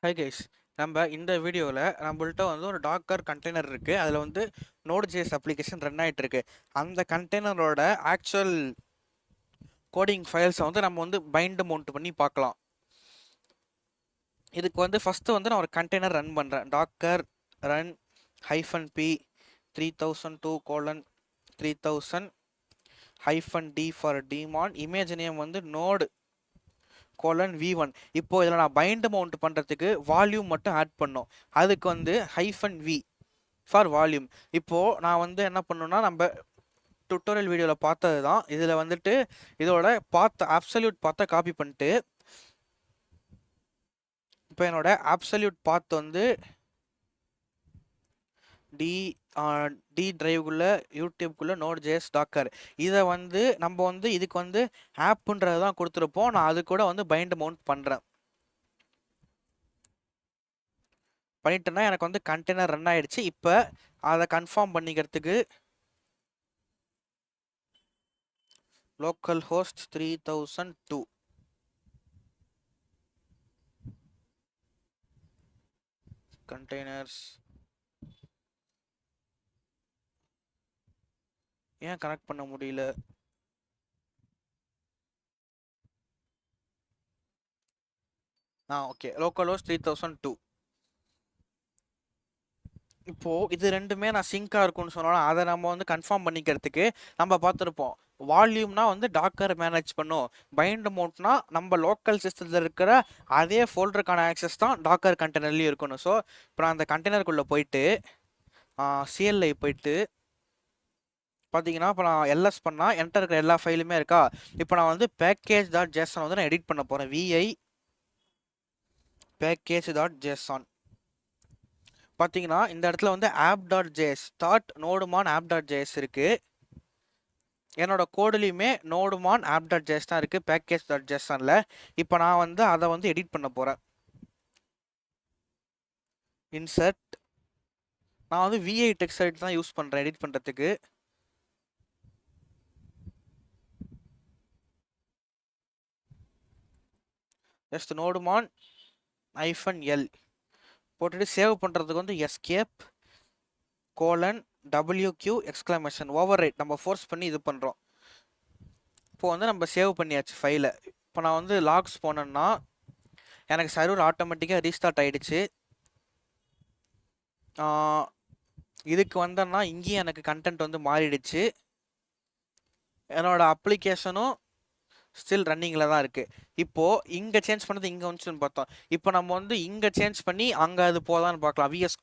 Hi guys. நம்ம இந்த வீடியோவில் நம்மள்ட்ட வந்து ஒரு டாக்கர் கண்டெய்னர் இருக்குது. அதில் வந்து நோட்.js அப்ளிகேஷன் ரன் ஆகிட்டு இருக்கு. அந்த கண்டெய்னரோட ஆக்சுவல் கோடிங் ஃபைல்ஸை வந்து நம்ம வந்து பைண்ட் மவுண்ட் பண்ணி பார்க்கலாம். இதுக்கு வந்து ஃபஸ்ட்டு வந்து நான் ஒரு கண்டெய்னர் ரன் பண்ணுறேன். Docker run -p 3002:3000 -d for daemon. Image name வந்து நோடு :v1. இப்போ இதில் நான் பைண்ட் மவுண்ட் பண்ணுறதுக்கு வால்யூம் மட்டும் ஆட் பண்ணோம். அதுக்கு வந்து -v ஃபார் வால்யூம். இப்போது நான் வந்து என்ன பண்ணணும்னா, நம்ம டுட்டோரியல் வீடியோவில் பார்த்தது தான். இதில் வந்துட்டு இதோட அப்சல்யூட் பாத்தை காப்பி பண்ணிட்டு, இப்போ என்னோட அப்சல்யூட் பாத் வந்து டி டிரைவுக்குள்ளே யூடியூப்குள்ளே நோட்.js டாக்கர். இதை வந்து நம்ம வந்து இதுக்கு வந்து ஆப்புன்றது தான் கொடுத்துருப்போம். நான் அது கூட வந்து பைண்ட் மவுண்ட் பண்ணுறேன். பண்ணிட்டேன்னா எனக்கு வந்து கண்டெய்னர் ரன் ஆகிடுச்சு. இப்போ அதை கன்ஃபார்ம் பண்ணிக்கிறதுக்கு லோக்கல் ஹோஸ்ட் 3002 கண்டெய்னர்ஸ். ஏன் கனெக்ட் பண்ண முடியல? Okay, local host 3002. இப்போது இது ரெண்டுமே நான் சிங்காக இருக்கும்னு சொன்னாலும் அதை நம்ம வந்து கன்ஃபார்ம் பண்ணிக்கிறதுக்கு நம்ம பார்த்துருப்போம். வால்யூம்னா வந்து டாக்கர் மேனேஜ் பண்ணும். பைண்ட் மவுண்ட்னா நம்ம லோக்கல் சிஸ்டத்தில் இருக்கிற அதே ஃபோல்டருக்கான ஆக்சஸ் தான் டாக்கர் கண்டெய்னர்லேயும் இருக்கணும். ஸோ இப்போ நான் அந்த கண்டெய்னருக்குள்ளே போயிட்டு சிஎல்ஐ போயிட்டு பார்த்தீங்கன்னா, இப்போ நான் எல்எஸ் பண்ணால் என்டர் இருக்கிற எல்லா ஃபைலுமே இருக்கா. இப்போ நான் வந்து package.json வந்து நான் எடிட் பண்ண போகிறேன். vi package.json. பார்த்தீங்கன்னா இந்த இடத்துல வந்து app.js ஸ்டார்ட் நோடுமான் app.js இருக்குது. என்னோட கோடுலையுமே நோடுமான் app.js தான் இருக்குது package.jsonல. இப்போ நான் வந்து அதை வந்து எடிட் பண்ண போகிறேன். இன்சர்ட். நான் வந்து vi டெக்ஸ்ட் எடிட் தான் யூஸ் பண்ணுறேன் எடிட் பண்ணுறதுக்கு. ஜஸ்ட் நோடுமான் -l போட்டுட்டு சேவ் பண்ணுறதுக்கு வந்து escape : WQ எக்ஸ்க்ளமேஷன் ஓவர்ரைட் நம்ம ஃபோர்ஸ் பண்ணி இது பண்ணுறோம். இப்போ வந்து நம்ம சேவ் பண்ணியாச்சு ஃபைலை. இப்போ நான் வந்து லாக்ஸ் போனேன்னா எனக்கு சர்வர் ஆட்டோமேட்டிக்காக ரீஸ்டார்ட் ஆகிடுச்சு. இதுக்கு வந்தேன்னா இங்கேயும் எனக்கு கண்டென்ட் வந்து மாறிடுச்சு. என்னோட அப்ளிகேஷனும் ஸ்டில் ரன்னிங்கில் தான் இருக்குது. இப்போது இங்கே சேஞ்ச் பண்ணது இங்கே வந்துச்சுன்னு பார்த்தோம். இப்போ நம்ம வந்து இங்கே சேஞ்ச் பண்ணி அங்கே அது போதான்னு பார்க்கலாம். விஎஸ்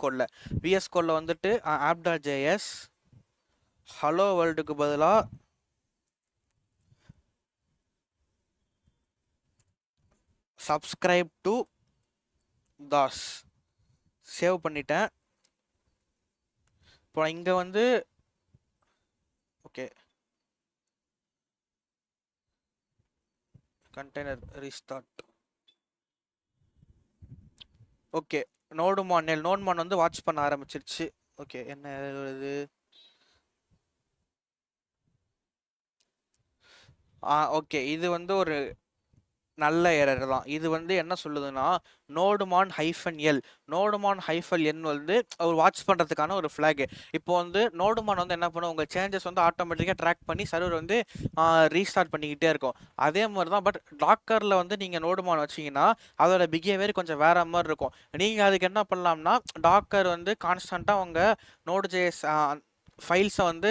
கோடில் வந்துட்டு app.js ஹலோ வேர்ல்டுக்கு பதிலாக சப்ஸ்கிரைப் டு தாஸ் சேவ் பண்ணிட்டேன். இப்போ இங்கே வந்து ஓகே கண்டெய்னர் ரீஸ்டார்ட். ஓகே, நோடுமான் வந்து வாட்ச் பண்ண ஆரம்பிச்சிருச்சு. ஓகே, என்ன இது? ஓகே, இது வந்து ஒரு நல்ல எரர் தான். இது வந்து என்ன சொல்லுதுன்னா, நோடுமான் -l வந்து ஒரு வாட்ச் பண்ணுறதுக்கான ஒரு ஃப்ளாகு. இப்போ வந்து நோடுமான் வந்து என்ன பண்ணும், உங்கள் சேஞ்சஸ் வந்து ஆட்டோமேட்டிக்காக ட்ராக் பண்ணி சர்வர் வந்து ரீஸ்டார்ட் பண்ணிக்கிட்டே இருக்கும். அதே மாதிரி தான் பட் டாக்கரில் வந்து நீங்கள் நோடுமான் வச்சிங்கன்னா அதோட பிஹேவியர் கொஞ்சம் வேறு மாதிரி இருக்கும். நீங்கள் அதுக்கு என்ன பண்ணலாம்னா, டாக்கர் வந்து கான்ஸ்டண்ட்டாக உங்கள் நோடு.js ஃபைல்ஸை வந்து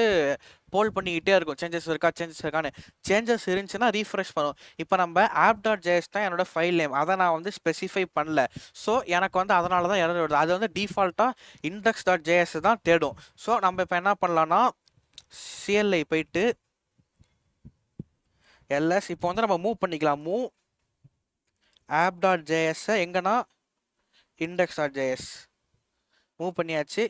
போல் பண்ணிக்கிட்டே இருக்கும். சேஞ்சஸ் இருக்கான்னு. சேஞ்சஸ் இருந்துச்சுன்னா ரீஃப்ரெஷ் பண்ணும். இப்போ நம்ம app.js தான் என்னோட ஃபைல் நேம். அதை நான் வந்து ஸ்பெசிஃபை பண்ணல. ஸோ எனக்கு வந்து அதனால தான் எரர் வருது. அது வந்து டிஃபால்ட்டாக index.js தான் தேடும். ஸோ நம்ம இப்போ என்ன பண்ணலான்னா, சிஎல்ஐ போயிட்டு எல்எஸ். இப்போ வந்து நம்ம மூவ் பண்ணிக்கலாம். மூவ் app.js எங்கன்னா index.js மூவ் பண்ணியாச்சு.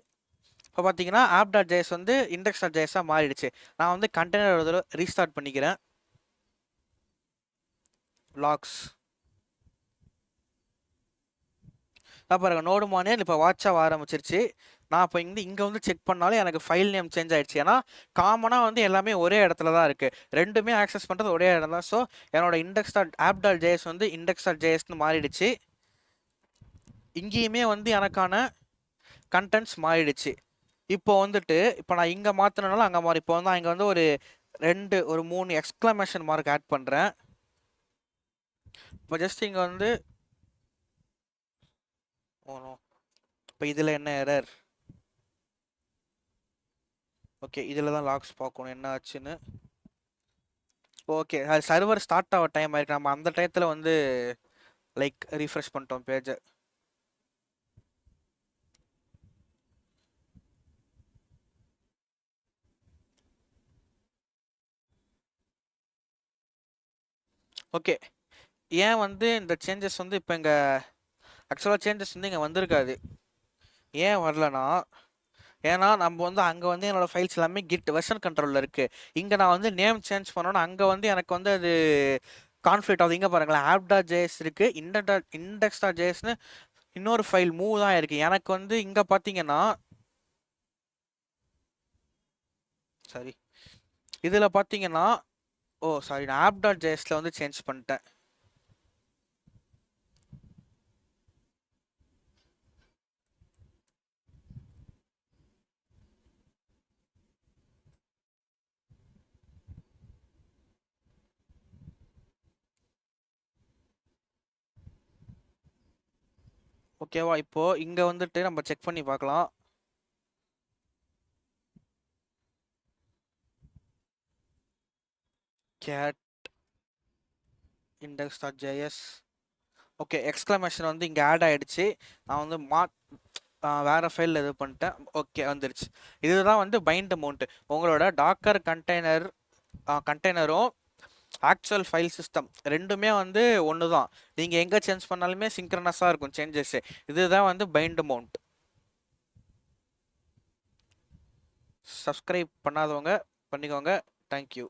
இப்போ பார்த்தீங்கன்னா app.js வந்து index.jsஆக மாறிடுச்சு. நான் வந்து கண்டெய்னர் ரீஸ்டார்ட் பண்ணிக்கிறேன். லாக்ஸ் பாருங்க, நோடுமானே இப்போ வாட்சாக ஆரம்பிச்சிருச்சு. நான் இப்போ இங்கே வந்து செக் பண்ணாலும் எனக்கு ஃபைல் நேம் சேஞ்ச் ஆகிடுச்சு. ஏன்னா காமனாக வந்து எல்லாமே ஒரே இடத்துல தான் இருக்குது. ரெண்டுமே ஆக்சஸ் பண்ணுறது ஒரே இடம் தான். ஸோ என்னோட app.js வந்து index.jsன்னு மாறிடுச்சு. இங்கேயுமே வந்து எனக்கான கண்டென்ட்ஸ் மாறிடுச்சு. இப்போ வந்துட்டு இப்போ நான் இங்கே மாற்றினாலும் அங்கே மாறி, இப்போ வந்து இங்கே வந்து ஒரு 3 எக்ஸ்க்ளமேஷன் மார்க் ஆட் பண்ணுறேன். இப்போ ஜஸ்ட் இங்கே வந்து இப்போ இதில் என்ன எரர்? ஓகே, இதில் தான் லாக்ஸ் பார்க்கணும் என்ன ஆச்சுன்னு. ஓகே, அது சர்வர் ஸ்டார்ட் ஆக டைம் ஆயிருக்கு. நம்ம அந்த டயத்தில் வந்து லைக் ரீஃப்ரெஷ் பண்ணிட்டோம் பேஜை. ஓகே, ஏன் வந்து இந்த சேஞ்சஸ் வந்து இப்போ இங்கே ஆக்சுவலாக சேஞ்சஸ் வந்து இங்கே வந்திருக்காது. ஏன் வரலனா, ஏன்னா நம்ம வந்து அங்கே வந்து என்னோடய ஃபைல்ஸ் எல்லாமே கிட் வெர்ஷன் கண்ட்ரோலில் இருக்குது. இங்கே நான் வந்து நேம் சேஞ்ச் பண்ணோன்னா அங்கே வந்து எனக்கு வந்து அது கான்ஃப்ளிக்ட் ஆகுது. இங்கே பாருங்களேன், app.js இருக்குது, index.jsன்னு இன்னொரு ஃபைல் மூவ் தான் இருக்குது. எனக்கு வந்து இங்கே பார்த்தீங்கன்னா சாரி இதில் பார்த்தீங்கன்னா சாரி நான் app.jsல வந்து சேஞ்ச் பண்ணிட்டேன். ஓகேவா, இப்போ இங்கே வந்துட்டு நம்ம செக் பண்ணி பார்க்கலாம். cat index.js. ஓகே, எக்ஸ்க்ளமேஷன் வந்து இங்கே ஆட் ஆகிடுச்சு. நான் வந்து வேறு ஃபைலில் இது பண்ணிட்டேன். ஓகே, வந்துடுச்சு. இதுதான் வந்து பைண்ட் அமௌண்ட்டு. உங்களோட டாக்கர் கண்டெய்னரும் ஆக்சுவல் ஃபைல் சிஸ்டம் ரெண்டுமே வந்து ஒன்று தான். நீங்கள் எங்கே சேஞ்ச் பண்ணாலுமே சிங்க்ரனஸாக இருக்கும் சேஞ்சஸ்ஸு. இதுதான் வந்து பைண்ட் அமௌண்ட். சப்ஸ்கிரைப் பண்ணாதவங்க பண்ணிக்கோங்க. தேங்க்யூ.